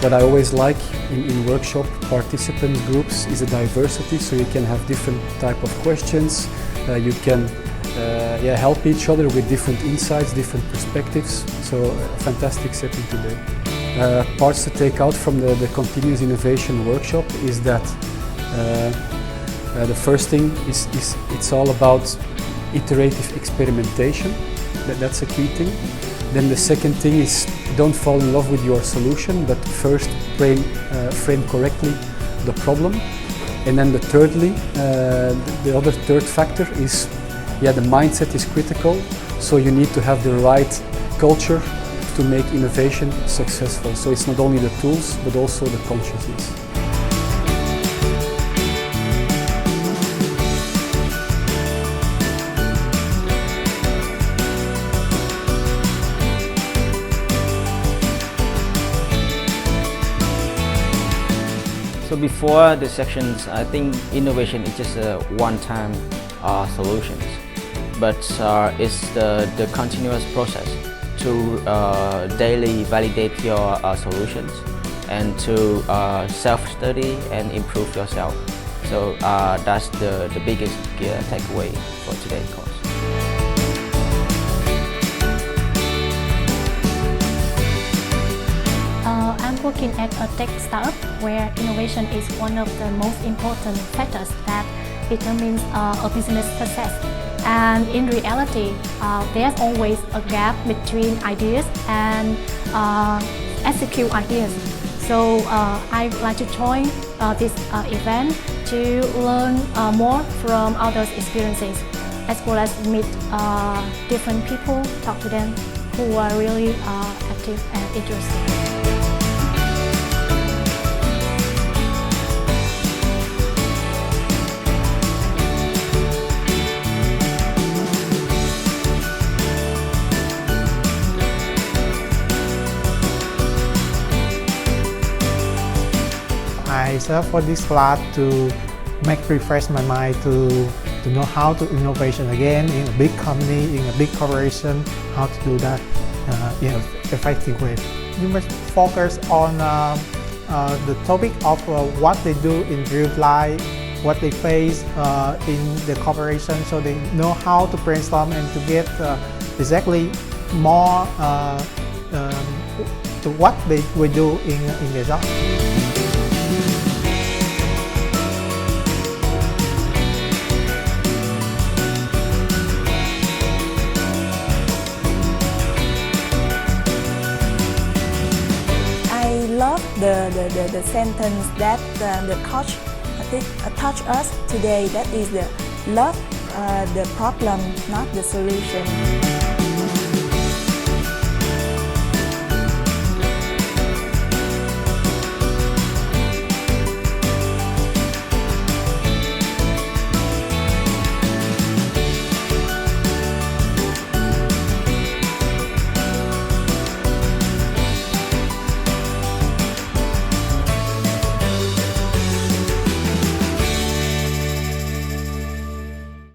what I always like in workshop participant groups is a diversity, so you can have different type of questions, you can help each other with different insights, different perspectives, so a fantastic setting today. Parts to take out from the continuous innovation workshop is that the first thing is it's all about iterative experimentation. That's a key thing. Then the second thing is don't fall in love with your solution, but first frame correctly the problem. And then the other third factor is the mindset is critical, so you need to have the right culture to make innovation successful. So it's not only the tools, but also the consciousness. So before the sections, I think innovation is just a one-time solutions, but it's the continuous process to daily validate your solutions and to self-study and improve yourself. So that's the biggest takeaway for today's course. I'm working at a tech startup where innovation is one of the most important factors that determines a business success. And in reality, there's always a gap between ideas and execute ideas. So I would like to join this event to learn more from others' experiences, as well as meet different people, talk to them who are really active and interested. I set up for this class to refresh my mind to know how to innovation again in a big company, in a big corporation, how to do that in an effective way. You must focus on the topic of what they do in real life, what they face in the corporation, so they know how to brainstorm and to get exactly more to what they will do in their job. Love the sentence that the coach taught us today, that is the love the problem, not the solution.